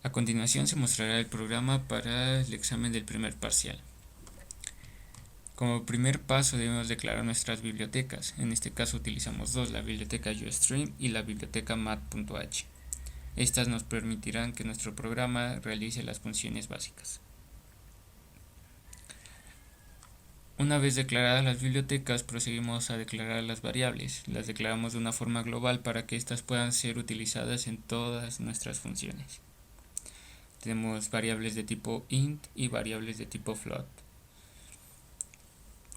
A continuación se mostrará el programa para el examen del primer parcial. Como primer paso debemos declarar nuestras bibliotecas. En este caso utilizamos dos, la biblioteca UStream y la biblioteca math.h. Estas nos permitirán que nuestro programa realice las funciones básicas. Una vez declaradas las bibliotecas, procedimos a declarar las variables. Las declaramos de una forma global para que éstas puedan ser utilizadas en todas nuestras funciones. Tenemos variables de tipo int y variables de tipo float.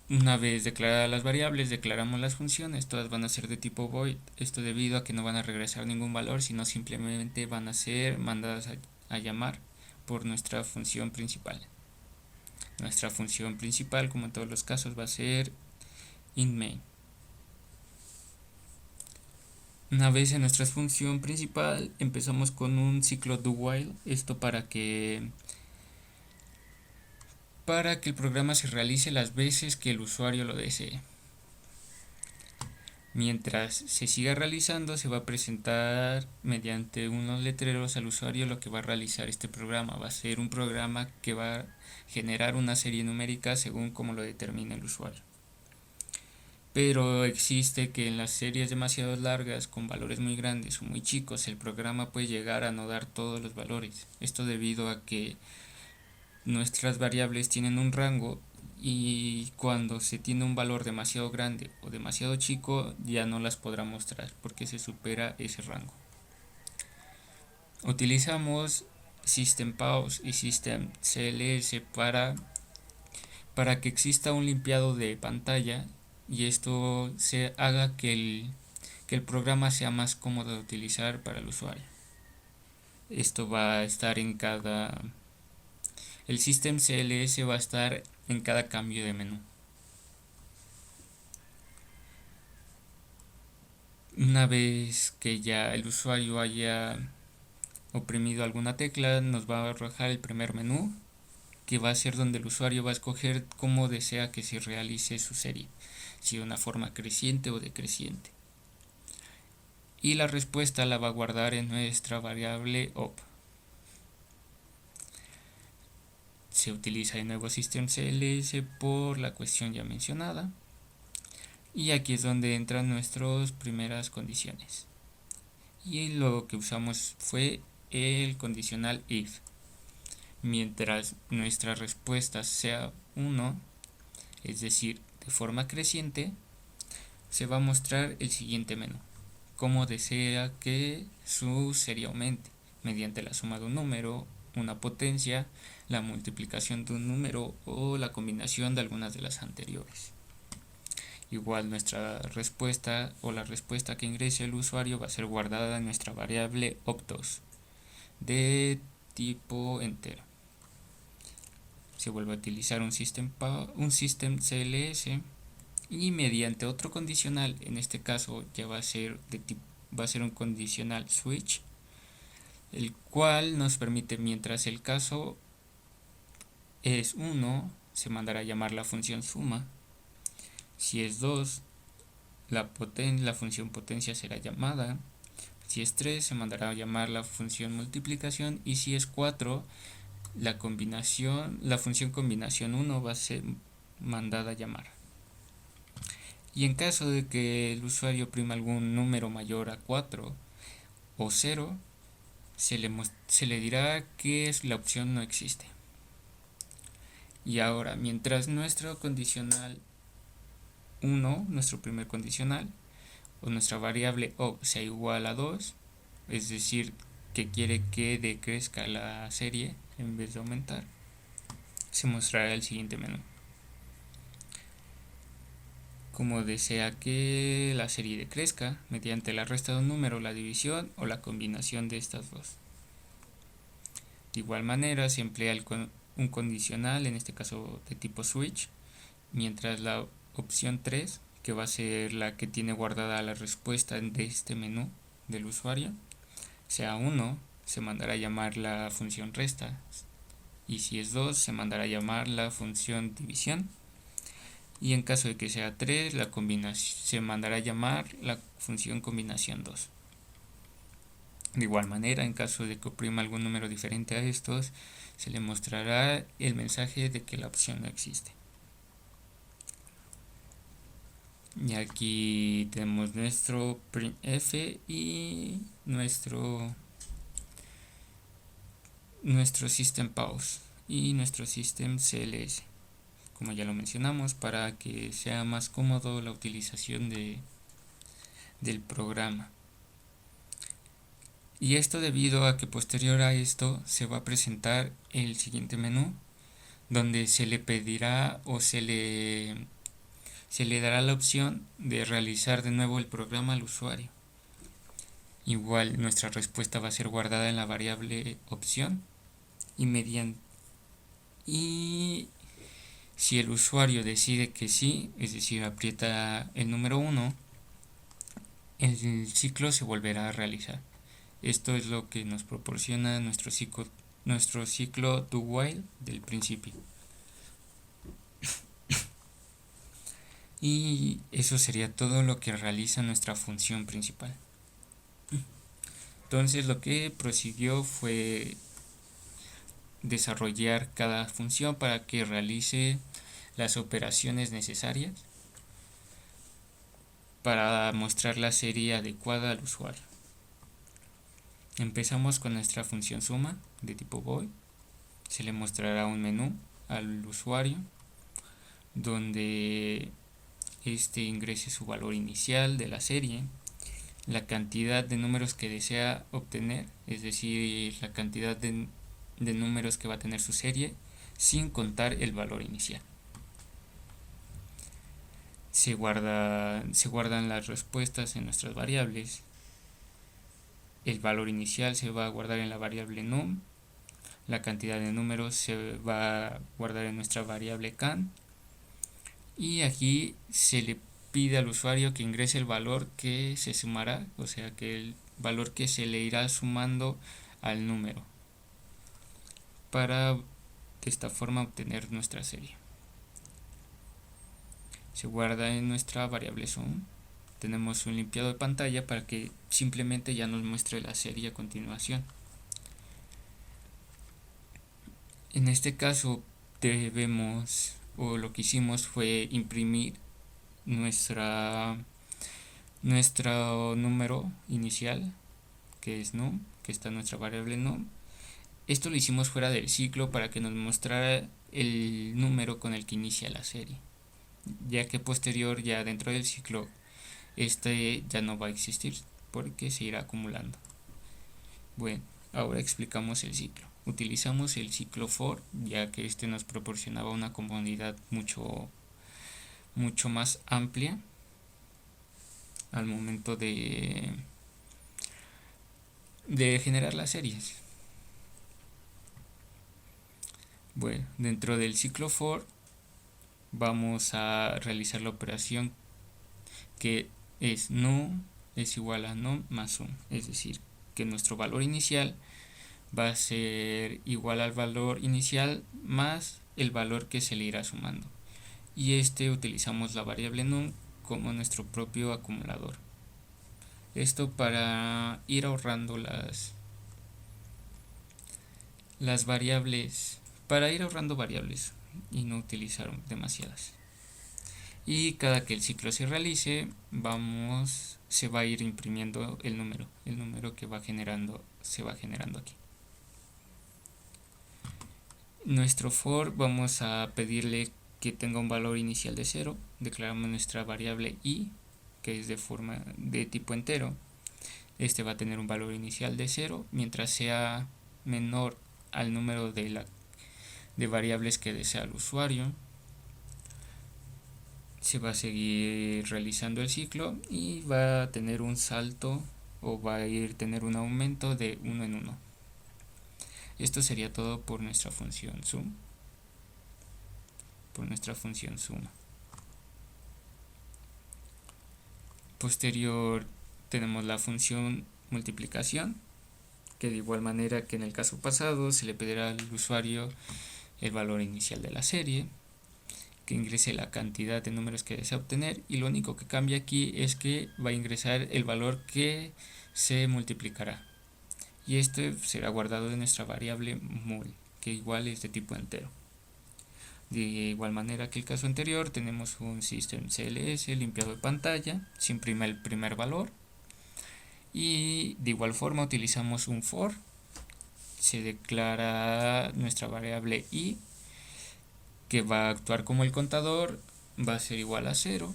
Una vez declaradas las variables, declaramos las funciones, todas van a ser de tipo void, esto debido a que no van a regresar ningún valor, sino simplemente van a ser mandadas a llamar por nuestra función principal. Nuestra función principal, como en todos los casos, va a ser int main. Una vez en nuestra función principal, empezamos con un ciclo do while, esto para que el programa se realice las veces que el usuario lo desee. Mientras se siga realizando, se va a presentar mediante unos letreros al usuario lo que va a realizar este programa. Va a ser un programa que va a generar una serie numérica según como lo determine el usuario. Pero existe que en las series demasiado largas, con valores muy grandes o muy chicos, el programa puede llegar a no dar todos los valores. Esto debido a que nuestras variables tienen un rango y cuando se tiene un valor demasiado grande o demasiado chico ya no las podrá mostrar porque se supera ese rango. Utilizamos systempause y systemcls para que exista un limpiado de pantalla y esto se haga que el programa sea más cómodo de utilizar para el usuario. Esto va a estar en cada... El systemcls va a estar en cada cambio de menú. Una vez que ya el usuario haya oprimido alguna tecla, nos va a arrojar el primer menú, que va a ser donde el usuario va a escoger cómo desea que se realice su serie, si de una forma creciente o decreciente. Y la respuesta la va a guardar en nuestra variable op. Se utiliza de nuevo systemcls por la cuestión ya mencionada. Y aquí es donde entran nuestras primeras condiciones. Y lo que usamos fue el condicional if. Mientras nuestra respuesta sea 1, es decir, de forma creciente, se va a mostrar el siguiente menú. Cómo desea que su serie aumente, mediante la suma de un número, una potencia, la multiplicación de un número o la combinación de algunas de las anteriores. Igual nuestra respuesta o la respuesta que ingrese el usuario va a ser guardada en nuestra variable optos de tipo entero. Se vuelve a utilizar un systemcls y mediante otro condicional, en este caso ya va a ser un condicional switch, el cual nos permite, mientras el caso es 1, se mandará a llamar la función suma. Si es 2, la función potencia será llamada. Si es 3, se mandará a llamar la función multiplicación. Y si es 4, la función combinación 1 va a ser mandada a llamar. Y en caso de que el usuario oprima algún número mayor a 4 o 0, se le dirá que la opción no existe. Y ahora, mientras nuestro condicional 1, nuestro primer condicional, o nuestra variable op sea igual a 2, es decir, que quiere que decrezca la serie en vez de aumentar, se mostrará el siguiente menú. Como desea que la serie decrezca, mediante la resta de un número, la división o la combinación de estas dos. De igual manera se emplea un condicional, en este caso de tipo switch, mientras la opción 3, que va a ser la que tiene guardada la respuesta de este menú del usuario, sea 1, se mandará a llamar la función resta, y si es 2, se mandará a llamar la función división, y en caso de que sea 3, se mandará a llamar la función combinación 2. De igual manera, en caso de que oprima algún número diferente a estos, se le mostrará el mensaje de que la opción no existe. Y aquí tenemos nuestro printf y nuestro system pause y nuestro system cls, como ya lo mencionamos, para que sea más cómodo la utilización del programa. Y esto debido a que posterior a esto se va a presentar el siguiente menú, donde se le pedirá o se le dará la opción de realizar de nuevo el programa al usuario. Igual nuestra respuesta va a ser guardada en la variable opción y si el usuario decide que sí, es decir, aprieta el número 1, el ciclo se volverá a realizar. Esto es lo que nos proporciona nuestro ciclo do while del principio. Y eso sería todo lo que realiza nuestra función principal. Entonces lo que prosiguió fue desarrollar cada función para que realice las operaciones necesarias para mostrar la serie adecuada al usuario. Empezamos con nuestra función suma de tipo void. Se le mostrará un menú al usuario donde ingrese su valor inicial de la serie, la cantidad de números que desea obtener, es decir, la cantidad de números que va a tener su serie, sin contar el valor inicial. Se guardan las respuestas en nuestras variables. El valor inicial se va a guardar en la variable num. La cantidad de números se va a guardar en nuestra variable can. Y aquí se le pide al usuario que ingrese el valor que se sumará, o sea que el valor que se le irá sumando al número, para de esta forma obtener nuestra serie. Se guarda en nuestra variable sum. Tenemos un limpiado de pantalla para que simplemente ya nos muestre la serie a continuación. En este caso lo que hicimos fue imprimir nuestro número inicial, que es num, que está en nuestra variable num. Esto lo hicimos fuera del ciclo para que nos mostrara el número con el que inicia la serie, ya que posterior, ya dentro del ciclo, ya no va a existir porque se irá acumulando. Bueno, ahora explicamos el ciclo. Utilizamos el ciclo for, ya que nos proporcionaba una comodidad mucho más amplia al momento de generar las series. Bueno, dentro del ciclo for vamos a realizar la operación que es num es igual a num más sum, es decir, que nuestro valor inicial va a ser igual al valor inicial más el valor que se le irá sumando, y utilizamos la variable num como nuestro propio acumulador. Esto para ir ahorrando las variables, y no utilizar demasiadas. Y cada que el ciclo se realice, se va a ir imprimiendo el número que se va generando aquí. Nuestro for vamos a pedirle que tenga un valor inicial de 0. Declaramos nuestra variable i, que es de tipo entero. Va a tener un valor inicial de 0 mientras sea menor al número de variables que desea el usuario. Se va a seguir realizando el ciclo y va a tener un salto, o va a tener un aumento de 1 en 1. Esto sería todo por nuestra función sum. Posterior tenemos la función multiplicación, que de igual manera que en el caso pasado se le pedirá al usuario el valor inicial de la serie, que ingrese la cantidad de números que desea obtener, y lo único que cambia aquí es que va a ingresar el valor que se multiplicará. y este será guardado en nuestra variable mul, que igual es de tipo entero. De igual manera que el caso anterior, tenemos un system CLS limpiado de pantalla, se imprime el primer valor y de igual forma utilizamos un for, se declara nuestra variable i que va a actuar como el contador, va a ser igual a 0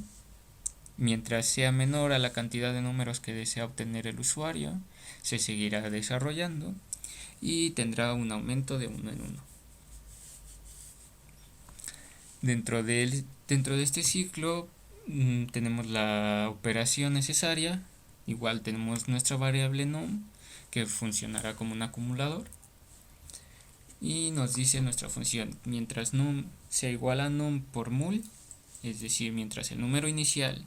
mientras sea menor a la cantidad de números que desea obtener el usuario, se seguirá desarrollando y tendrá un aumento de 1 en 1. Dentro de este ciclo tenemos la operación necesaria, igual tenemos nuestra variable num que funcionará como un acumulador y nos dice nuestra función, mientras num sea igual a num por mul, es decir, mientras el número inicial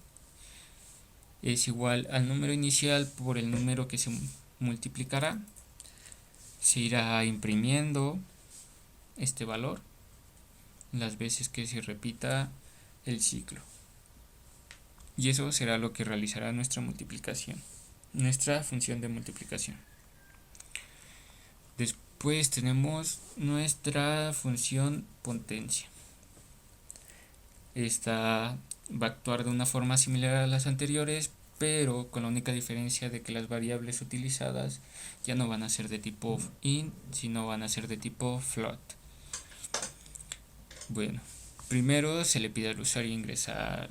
es igual al número inicial por el número que se multiplicará, se irá imprimiendo este valor las veces que se repita el ciclo. Y eso será lo que realizará nuestra multiplicación, nuestra función de multiplicación. Después tenemos nuestra función potencia. Esta va a actuar de una forma similar a las anteriores, pero con la única diferencia de que las variables utilizadas ya no van a ser de tipo int, sino van a ser de tipo float. Bueno, primero se le pide al usuario ingresar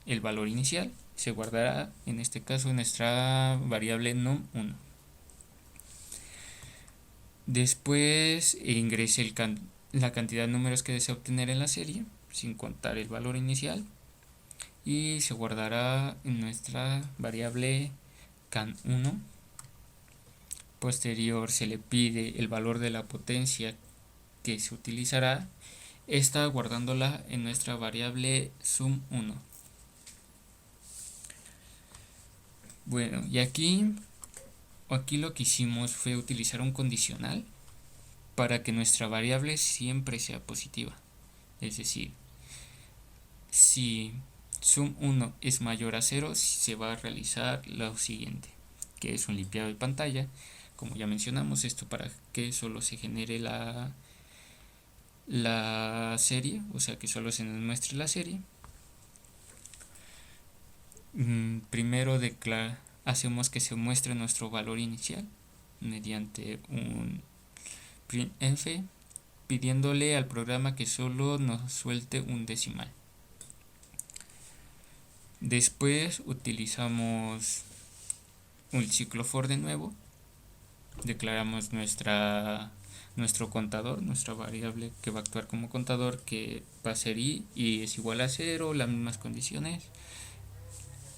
el valor inicial, se guardará en este caso nuestra variable num1. Después ingrese la cantidad de números que desea obtener en la serie, sin contar el valor inicial, y se guardará en nuestra variable can1. Posterior se le pide el valor de la potencia que se utilizará, esta guardándola en nuestra variable sum1. Bueno, y aquí lo que hicimos fue utilizar un condicional para que nuestra variable siempre sea positiva. Es decir, si sum1 es mayor a 0, se va a realizar lo siguiente, que es un limpiado de pantalla. Como ya mencionamos, esto para que solo se genere la serie, o sea que solo se nos muestre la serie. Primero hacemos que se muestre nuestro valor inicial mediante un printf, pidiéndole al programa que solo nos suelte un decimal. Después utilizamos un ciclo for de nuevo, declaramos nuestro contador, nuestra variable que va a actuar como contador, que va a ser i y es igual a 0, las mismas condiciones.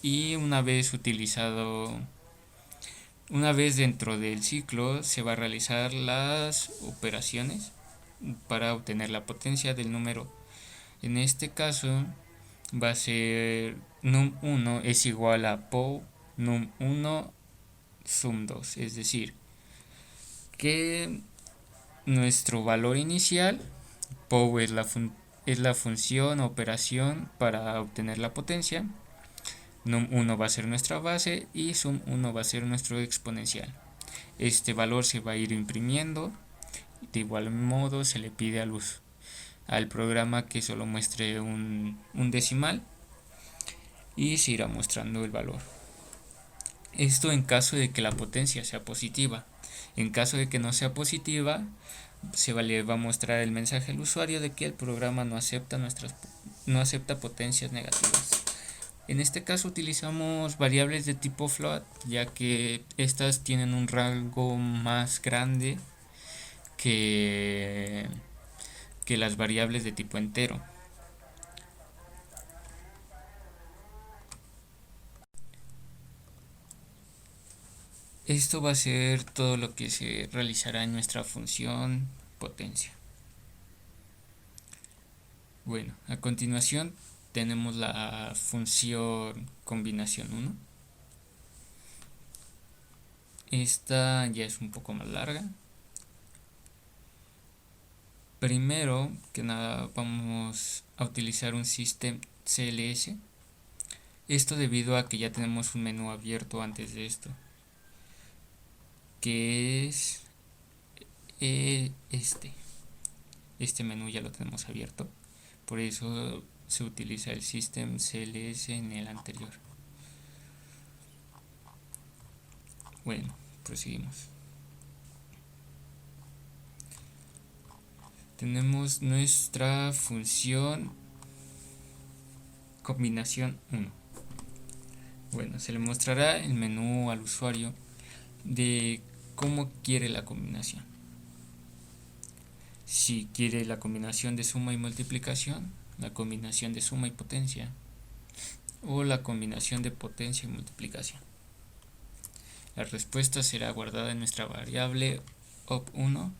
Y una vez dentro del ciclo, se va a realizar las operaciones para obtener la potencia del número. En este caso va a ser num1 es igual a pow num1 sum2, es decir, que nuestro valor inicial, pow es la función o operación para obtener la potencia, num1 va a ser nuestra base y sum1 va a ser nuestro exponencial. Este valor se va a ir imprimiendo. De igual modo se le pide al programa que solo muestre un decimal y se irá mostrando el valor. Esto en caso de que la potencia sea positiva. En caso de que no sea positiva, le va a mostrar el mensaje al usuario de que el programa no acepta potencias negativas. En este caso utilizamos variables de tipo float, ya que estas tienen un rango más grande que las variables de tipo entero. Esto va a ser todo lo que se realizará en nuestra función potencia. Bueno, a continuación tenemos la función combinación 1. Esta ya es un poco más larga. Primero que nada vamos a utilizar un system CLS. Esto debido a que ya tenemos un menú abierto antes de esto. que es este menú ya lo tenemos abierto, por eso se utiliza el System CLS en el anterior. Bueno, proseguimos. Tenemos nuestra función combinación 1. Bueno, se le mostrará el menú al usuario de cómo quiere la combinación. Si quiere la combinación de suma y multiplicación, la combinación de suma y potencia, o la combinación de potencia y multiplicación. La respuesta será guardada en nuestra variable op1,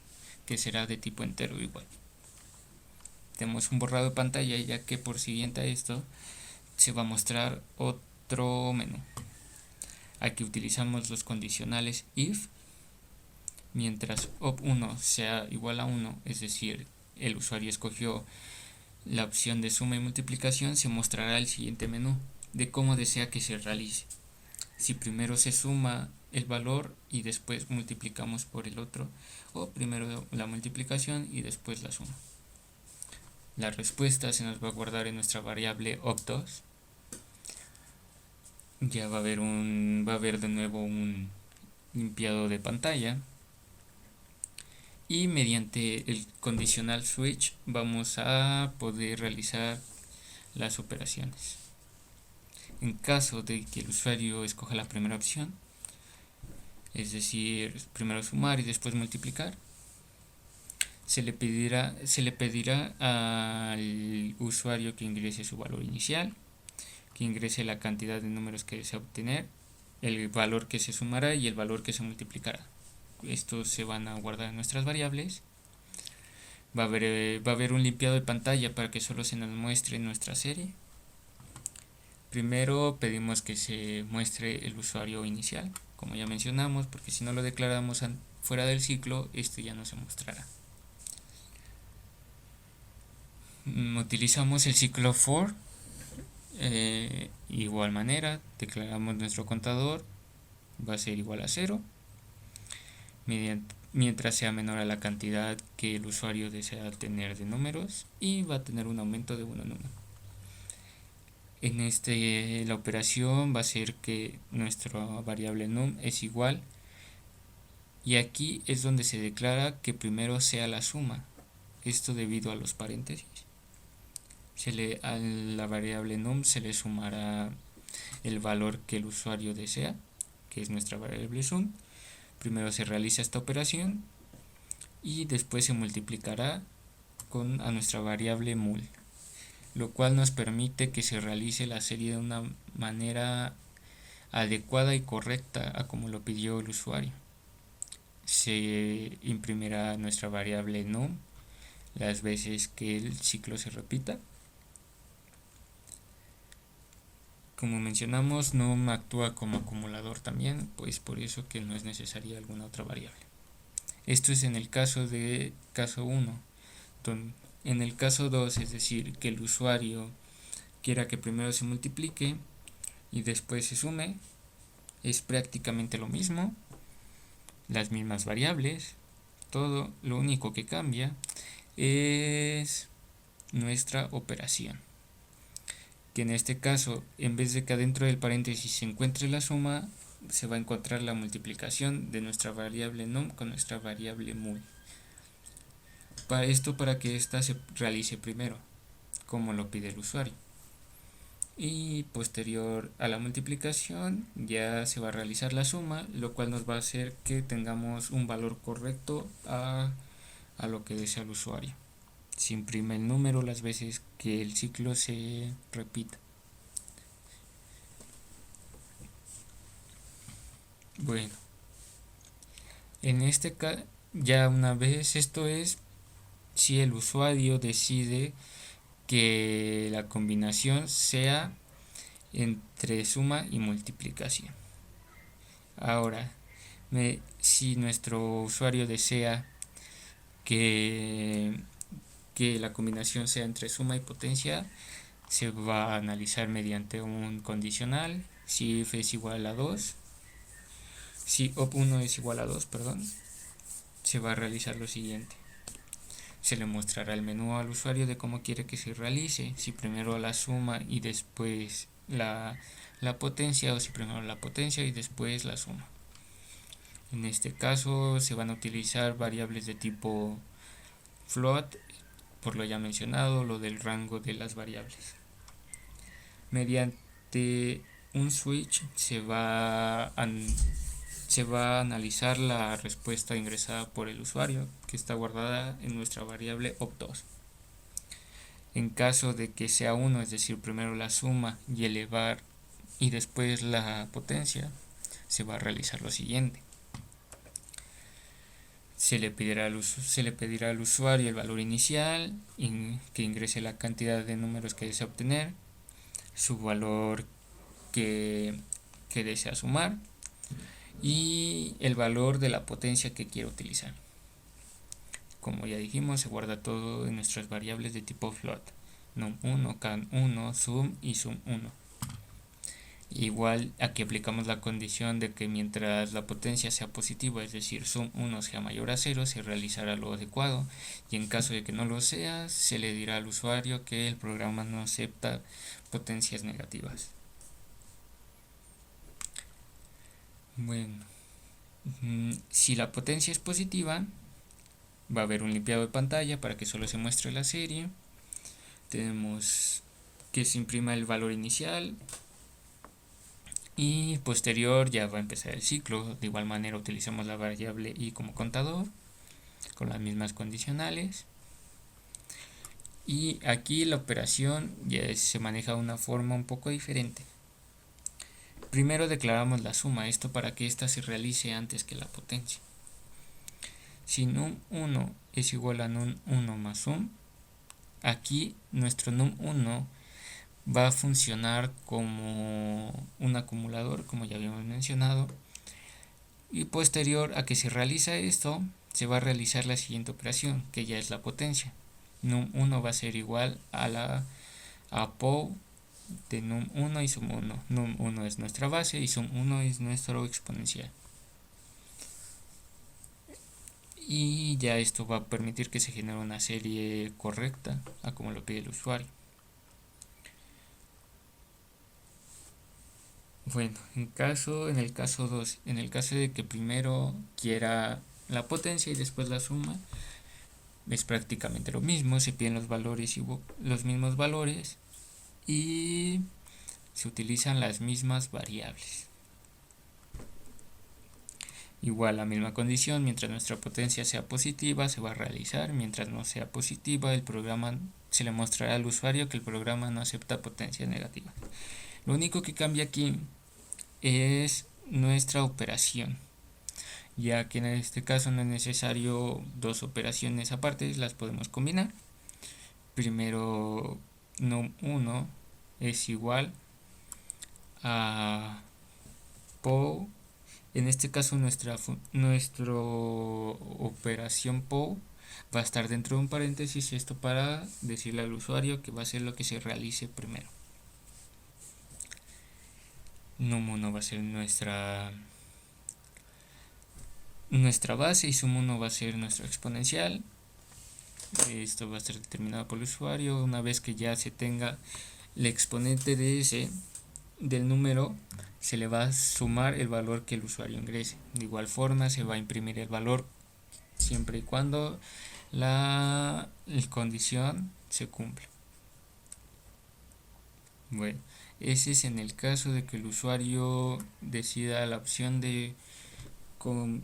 que será de tipo entero igual. Tenemos un borrado de pantalla, ya que por siguiente a esto se va a mostrar otro menú. Aquí utilizamos los condicionales if, mientras op1 sea igual a 1, es decir, el usuario escogió la opción de suma y multiplicación, se mostrará el siguiente menú de cómo desea que se realice. Si primero se suma el valor y después multiplicamos por el otro, o primero la multiplicación y después la suma. La respuesta se nos va a guardar en nuestra variable op2. Ya va a haber de nuevo un limpiado de pantalla, y mediante el condicional switch vamos a poder realizar las operaciones. En caso de que el usuario escoja la primera opción, es decir, primero sumar y después multiplicar, se le pedirá al usuario que ingrese su valor inicial, que ingrese la cantidad de números que desea obtener, el valor que se sumará y el valor que se multiplicará. Estos se van a guardar en nuestras variables. Va a haber un limpiado de pantalla para que solo se nos muestre nuestra serie. Primero pedimos que se muestre el usuario inicial, como ya mencionamos, porque si no lo declaramos fuera del ciclo, este ya no se mostrará. Utilizamos el ciclo for. Igual manera, declaramos nuestro contador, va a ser igual a 0, mientras sea menor a la cantidad que el usuario desea tener de números, y va a tener un aumento de 1 en 1. En la operación va a ser que nuestra variable num es igual, y aquí es donde se declara que primero sea la suma, esto debido a los paréntesis. A la variable num se le sumará el valor que el usuario desea, que es nuestra variable sum. Primero se realiza esta operación y después se multiplicará a nuestra variable mul, lo cual nos permite que se realice la serie de una manera adecuada y correcta a como lo pidió el usuario. Se imprimirá nuestra variable num las veces que el ciclo se repita. Como mencionamos, num actúa como acumulador también, pues por eso que no es necesaria alguna otra variable. Esto es en el caso 1. En el caso 2, es decir, que el usuario quiera que primero se multiplique y después se sume, es prácticamente lo mismo, las mismas variables, todo. Lo único que cambia es nuestra operación, que en este caso, en vez de que adentro del paréntesis se encuentre la suma, se va a encontrar la multiplicación de nuestra variable num con nuestra variable mul. Para que ésta se realice primero, como lo pide el usuario. Y posterior a la multiplicación ya se va a realizar la suma, lo cual nos va a hacer que tengamos un valor correcto a lo que desea el usuario. Se imprime el número las veces que el ciclo se repita. Bueno, en este caso, ya una vez esto es si el usuario decide que la combinación sea entre suma y multiplicación. Ahora, si nuestro usuario desea que la combinación sea entre suma y potencia, se va a analizar mediante un condicional. Si f es igual a 2, si op1 es igual a 2, perdón, se va a realizar lo siguiente. Se le mostrará el menú al usuario de cómo quiere que se realice, si primero la suma y después la potencia, o si primero la potencia y después la suma. En este caso se van a utilizar variables de tipo float, por lo ya mencionado, lo del rango de las variables. Mediante un switch se va a analizar la respuesta ingresada por el usuario, que está guardada en nuestra variable op2. En caso de que sea 1, es decir, primero la suma y elevar y después la potencia, se va a realizar lo siguiente. Se le pedirá al usuario el valor inicial, que ingrese la cantidad de números que desea obtener, su valor que desea sumar y el valor de la potencia que quiere utilizar. Como ya dijimos, se guarda todo en nuestras variables de tipo float: num1, can1, sum y sum1. Igual aquí aplicamos la condición de que mientras la potencia sea positiva, es decir, sum1 sea mayor a 0, se realizará lo adecuado, y en caso de que no lo sea, se le dirá al usuario que el programa no acepta potencias negativas. Bueno, si la potencia es positiva, va a haber un limpiado de pantalla para que solo se muestre la serie. Tenemos que se imprima el valor inicial y posterior ya va a empezar el ciclo. De igual manera utilizamos la variable i como contador con las mismas condicionales, y aquí la operación ya se maneja de una forma un poco diferente. Primero declaramos la suma, esto para que ésta se realice antes que la potencia. Si num1 es igual a num1 más sum, aquí nuestro num1 va a funcionar como un acumulador, como ya habíamos mencionado, y posterior a que se realiza esto, se va a realizar la siguiente operación, que ya es la potencia. Num1 va a ser igual a POW de num1 y sum1. Num1 es nuestra base y sum1 es nuestro exponencial. Y ya esto va a permitir que se genere una serie correcta a como lo pide el usuario. Bueno, en el caso 2, en el caso de que primero quiera la potencia y después la suma, es prácticamente lo mismo, se piden los valores y los mismos valores y se utilizan las mismas variables. Igual la misma condición, mientras nuestra potencia sea positiva se va a realizar, mientras no sea positiva el programa se le mostrará al usuario que el programa no acepta potencias negativas. Lo único que cambia aquí es nuestra operación, ya que en este caso no es necesario dos operaciones aparte, las podemos combinar. Primero num1 es igual a POW. En este caso nuestra operación POW va a estar dentro de un paréntesis, esto para decirle al usuario que va a ser lo que se realice primero. Num1 va a ser nuestra base y sum1 va a ser nuestro exponencial. Esto va a ser determinado por el usuario. Una vez que ya se tenga el exponente de ese del número, se le va a sumar el valor que el usuario ingrese. De igual forma se va a imprimir el valor siempre y cuando la condición se cumpla. Bueno, ese es en el caso de que el usuario decida la opción de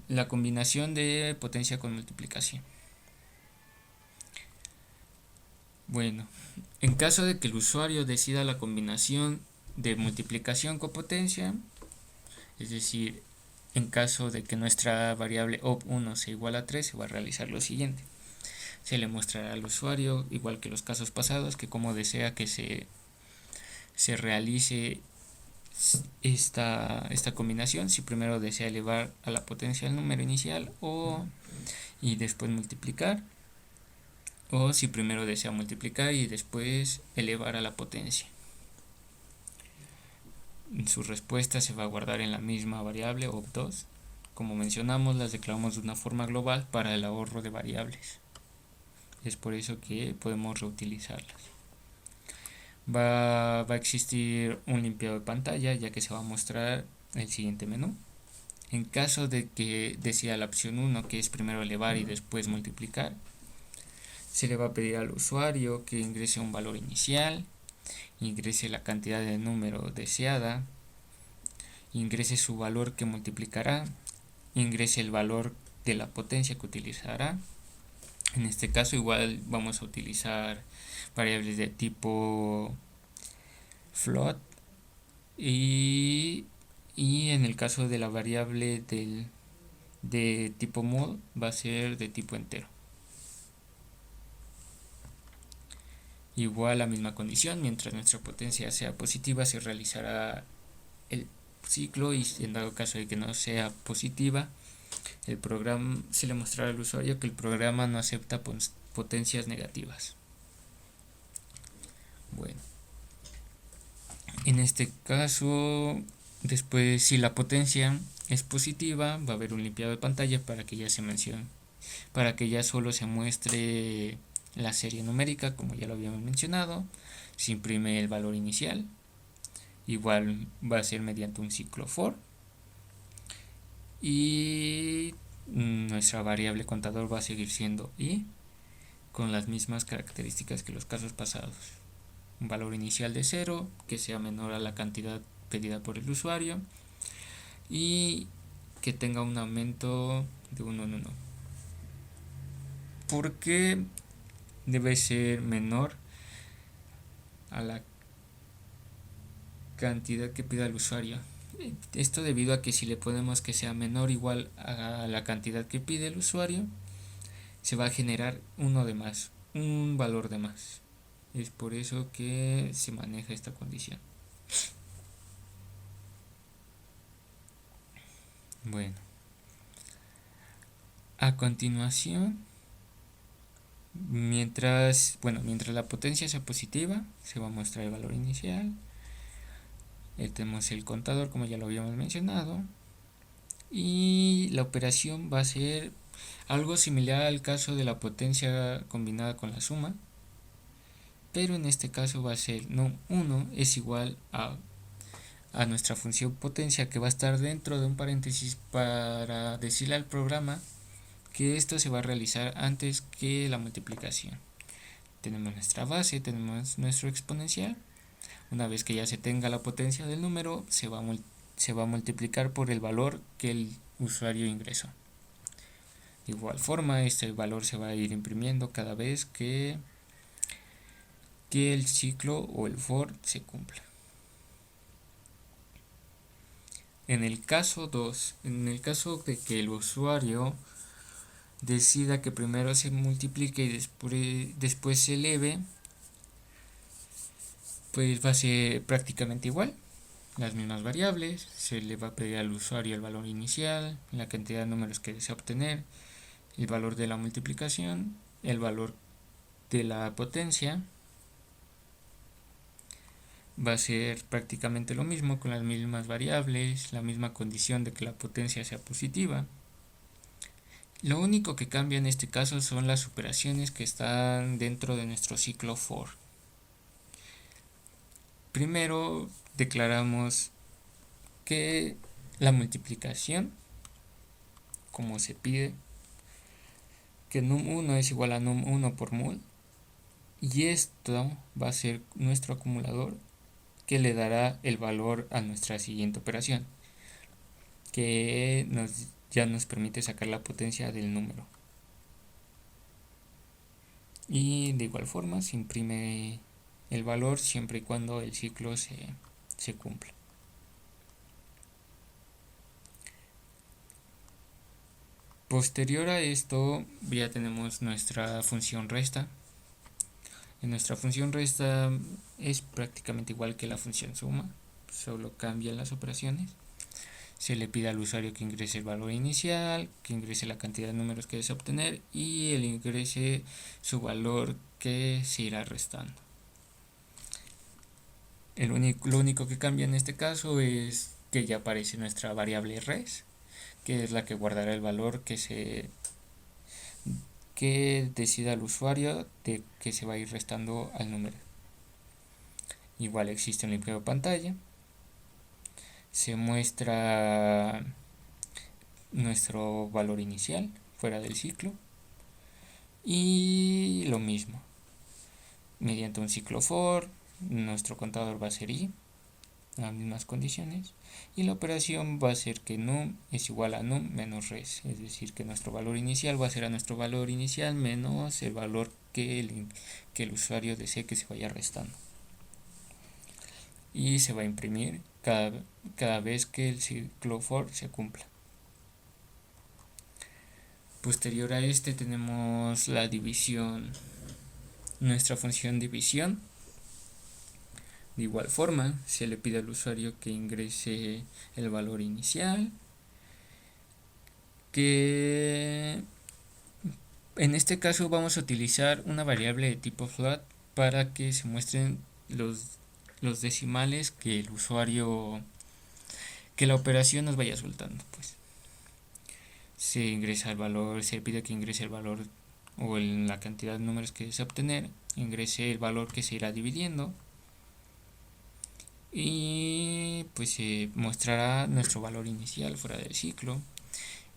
la combinación de potencia con multiplicación. Bueno, en caso de que el usuario decida la combinación de multiplicación con potencia, es decir, en caso de que nuestra variable op1 sea igual a 3, se va a realizar lo siguiente. Se le mostrará al usuario, igual que los casos pasados, que como desea que se realice esta combinación, si primero desea elevar a la potencia el número inicial y después multiplicar, o si primero desea multiplicar y después elevar a la potencia. Su respuesta se va a guardar en la misma variable op2. como mencionamos, las declaramos de una forma global para el ahorro de variables. Es por eso que podemos reutilizarlas. Va a existir un limpiado de pantalla, ya que se va a mostrar el siguiente menú. En caso de que decida la opción 1, que es primero elevar y después multiplicar, se le va a pedir al usuario que ingrese un valor inicial, ingrese la cantidad de número deseada, ingrese su valor que multiplicará, ingrese el valor de la potencia que utilizará. En este caso igual vamos a utilizar variables de tipo float y en el caso de la variable de tipo mod va a ser de tipo entero. Igual la misma condición, mientras nuestra potencia sea positiva se realizará el ciclo, y en dado caso de que no sea positiva, el programa se le mostrará al usuario que el programa no acepta potencias negativas. Bueno, en este caso, después si la potencia es positiva, va a haber un limpiado de pantalla para que ya se mencione, para que ya solo se muestre la serie numérica, como ya lo habíamos mencionado. Se imprime el valor inicial, igual va a ser mediante un ciclo for, y nuestra variable contador va a seguir siendo i, con las mismas características que los casos pasados. Un valor inicial de 0, que sea menor a la cantidad pedida por el usuario, y que tenga un aumento de 1 en 1. ¿Por qué debe ser menor a la cantidad que pida el usuario? Esto debido a que si le ponemos que sea menor o igual a la cantidad que pide el usuario, se va a generar uno de más, un valor de más. Es por eso que se maneja esta condición. Bueno, a continuación, mientras la potencia sea positiva, se va a mostrar el valor inicial. Tenemos el contador, como ya lo habíamos mencionado, y la operación va a ser algo similar al caso de la potencia combinada con la suma, pero en este caso va a ser num1 es igual a nuestra función potencia, que va a estar dentro de un paréntesis para decirle al programa que esto se va a realizar antes que la multiplicación. Tenemos nuestra base, tenemos nuestro exponencial. Una vez que ya se tenga la potencia del número, se va a multiplicar por el valor que el usuario ingresó. De igual forma, este valor se va a ir imprimiendo cada vez que el ciclo o el for se cumpla. En el caso 2, en el caso de que el usuario decida que primero se multiplique y después se eleve, pues va a ser prácticamente igual. Las mismas variables, se le va a pedir al usuario el valor inicial, la cantidad de números que desea obtener, el valor de la multiplicación, el valor de la potencia. Va a ser prácticamente lo mismo, con las mismas variables, la misma condición de que la potencia sea positiva. Lo único que cambia en este caso son las operaciones que están dentro de nuestro ciclo for. Primero declaramos que la multiplicación, como se pide, que num1 es igual a num1 por mul, y esto va a ser nuestro acumulador que le dará el valor a nuestra siguiente operación, que ya nos permite sacar la potencia del número. Y de igual forma se imprime el valor siempre y cuando el ciclo se cumpla. Posterior a esto ya tenemos nuestra función resta. En nuestra función resta es prácticamente igual que la función suma, solo cambian las operaciones. Se le pide al usuario que ingrese el valor inicial, que ingrese la cantidad de números que desea obtener y el ingrese su valor que se irá restando. Lo único que cambia en este caso es que ya aparece nuestra variable res, que es la que guardará el valor que decida el usuario de que se va a ir restando al número. Igual existe un limpiado de pantalla, se muestra nuestro valor inicial fuera del ciclo y lo mismo, mediante un ciclo for nuestro contador va a ser i, las mismas condiciones, y la operación va a ser que num es igual a num menos res, es decir que nuestro valor inicial va a ser a nuestro valor inicial menos el valor que el usuario desee que se vaya restando, y se va a imprimir cada vez que el ciclo for se cumpla. Posterior a este tenemos la división, nuestra función división. De igual forma, se le pide al usuario que ingrese el valor inicial, que en este caso vamos a utilizar una variable de tipo float para que se muestren los decimales que el usuario, que la operación nos vaya soltando. Pues se ingresa el valor, se pide que ingrese el valor o en la cantidad de números que desea obtener, ingrese el valor que se irá dividiendo y pues se mostrará nuestro valor inicial fuera del ciclo.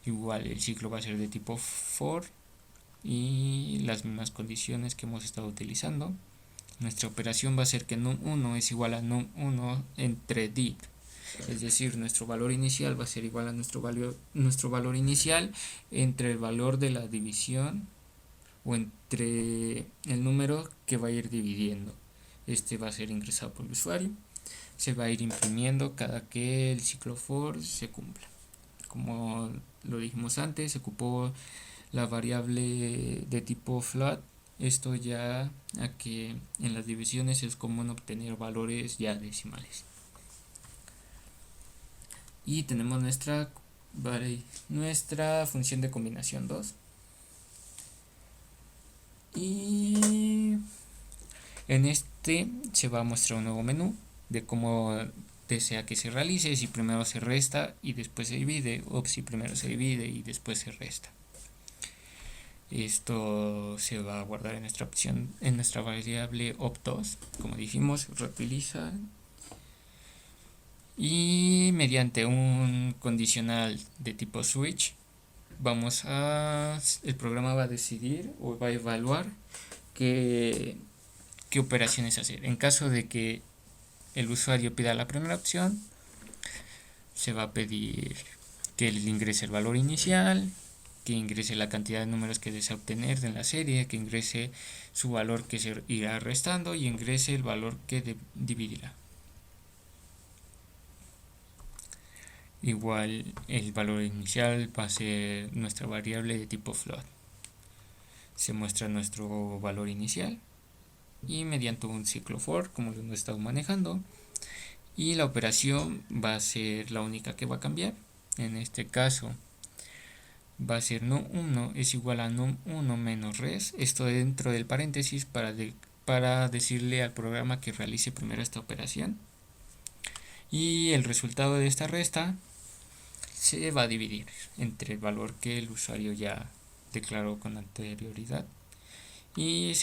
Igual el ciclo va a ser de tipo for y las mismas condiciones que hemos estado utilizando. Nuestra operación va a ser que num1 es igual a num1 entre div, es decir, nuestro valor inicial va a ser igual a nuestro valor inicial entre el valor de la división o entre el número que va a ir dividiendo. Este va a ser ingresado por el usuario, se va a ir imprimiendo cada que el ciclo for se cumpla. Como lo dijimos antes, se ocupó la variable de tipo float. Esto ya a que en las divisiones es común obtener valores ya decimales. Y tenemos nuestra función de combinación 2. Y en este se va a mostrar un nuevo menú de cómo desea que se realice, si primero se resta y después se divide, o si primero se divide y después se resta. Esto se va a guardar en nuestra opción, en nuestra variable opt2, como dijimos, reutiliza, y mediante un condicional de tipo switch el programa va a decidir o va a evaluar qué operaciones hacer. En caso de que el usuario pida la primera opción, se va a pedir que él ingrese el valor inicial, que ingrese la cantidad de números que desea obtener de la serie, que ingrese su valor que se irá restando y ingrese el valor que dividirá. Igual el valor inicial va a ser nuestra variable de tipo float. Se muestra nuestro valor inicial y mediante un ciclo for, como lo hemos estado manejando, y la operación va a ser la única que va a cambiar. En este caso va a ser num1 es igual a num1 menos res, esto dentro del paréntesis para decirle al programa que realice primero esta operación, y el resultado de esta resta se va a dividir entre el valor que el usuario ya declaró con anterioridad y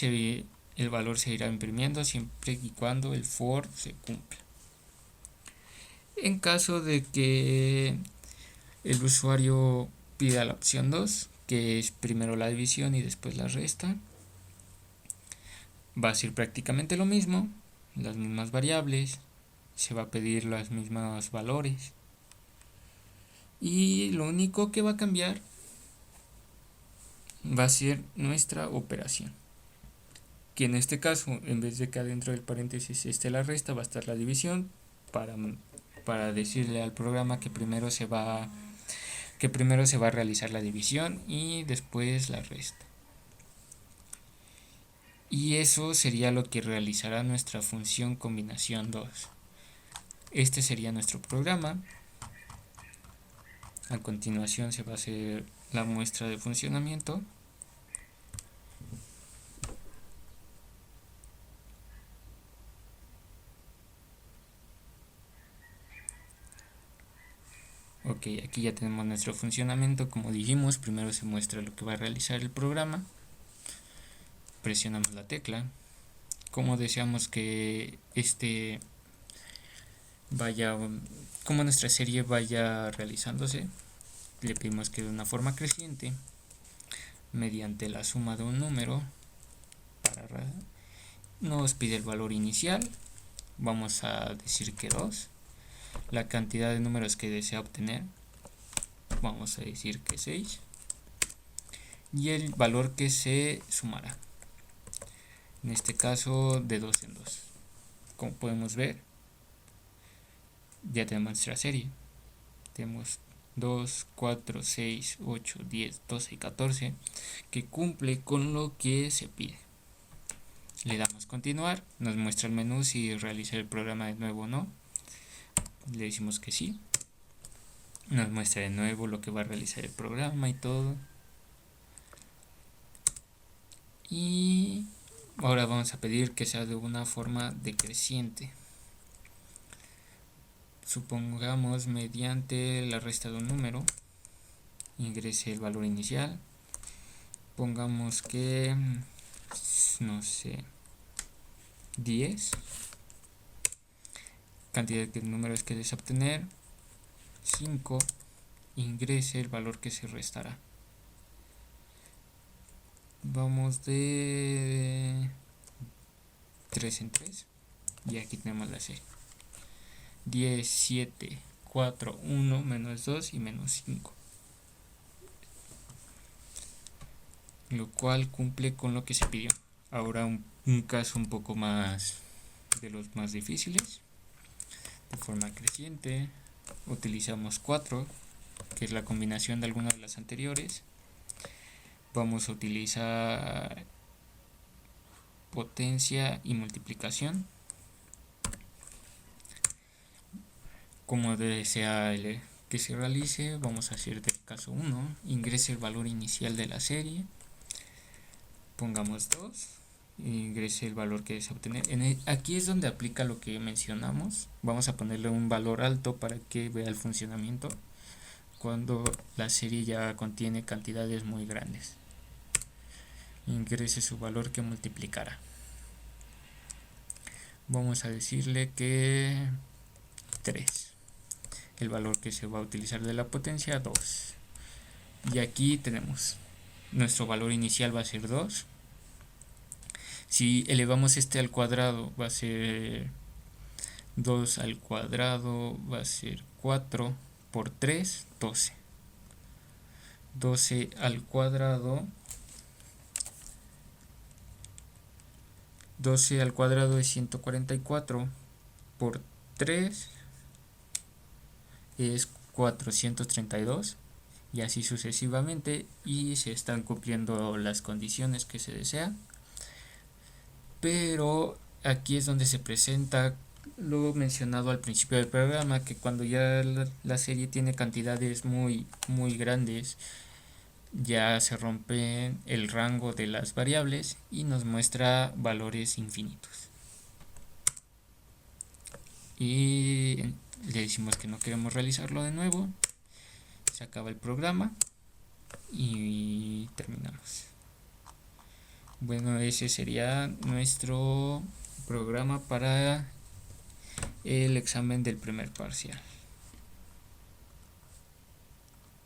el valor se irá imprimiendo siempre y cuando el for se cumpla. En caso de que el usuario pida la opción 2, que es primero la división y después la resta, va a ser prácticamente lo mismo, las mismas variables, se va a pedir los mismos valores y lo único que va a cambiar va a ser nuestra operación, que en este caso, en vez de que adentro del paréntesis esté la resta, va a estar la división para decirle al programa que primero se va a realizar la división y después la resta. Y eso sería lo que realizará nuestra función combinación 2. Este sería nuestro programa. A continuación se va a hacer la muestra de funcionamiento. Ok, aquí ya tenemos nuestro funcionamiento. Como dijimos, primero se muestra lo que va a realizar el programa. Presionamos la tecla. Como deseamos que como nuestra serie vaya realizándose, le pedimos que de una forma creciente, mediante la suma de un número, nos pide el valor inicial. Vamos a decir que 2. La cantidad de números que desea obtener, vamos a decir que 6. Y el valor que se sumará, en este caso de 2 en 2. Como podemos ver, ya tenemos nuestra serie. Tenemos 2, 4, 6, 8, 10, 12 y 14 que cumple con lo que se pide. Le damos continuar, nos muestra el menú si realiza el programa de nuevo o no. Le decimos que sí. Nos muestra de nuevo lo que va a realizar el programa y todo. Y ahora vamos a pedir que sea de una forma decreciente. Supongamos mediante la resta de un número, ingrese el valor inicial. Pongamos que, no sé, 10. Cantidad de números que desea obtener, 5. Ingrese el valor que se restará. Vamos de 3 en 3. Y aquí tenemos la serie. 10, 7, 4, 1, menos 2 y menos 5. Lo cual cumple con lo que se pidió. Ahora un caso un poco más de los más difíciles. De forma creciente, utilizamos 4, que es la combinación de algunas de las anteriores. Vamos a utilizar potencia y multiplicación. Como desea que se realice, vamos a hacer del caso 1, ingrese el valor inicial de la serie, pongamos 2, ingrese el valor que desea obtener. Aquí es donde aplica lo que mencionamos. Vamos a ponerle un valor alto para que vea el funcionamiento cuando la serie ya contiene cantidades muy grandes. Ingrese su valor que multiplicará. Vamos a decirle que 3. El valor que se va a utilizar de la potencia, 2. Y aquí tenemos nuestro valor inicial, va a ser 2. Si elevamos este al cuadrado, va a ser 2 al cuadrado, va a ser 4 por 3, 12. 12 al cuadrado, 12 al cuadrado es 144 por 3 es 432, y así sucesivamente, y se están cumpliendo las condiciones que se desea. Pero aquí es donde se presenta lo mencionado al principio del programa, que cuando ya la serie tiene cantidades muy grandes, ya se rompe el rango de las variables y nos muestra valores infinitos. Y le decimos que no queremos realizarlo de nuevo. Se acaba el programa y terminamos. Bueno, ese sería nuestro programa para el examen del primer parcial.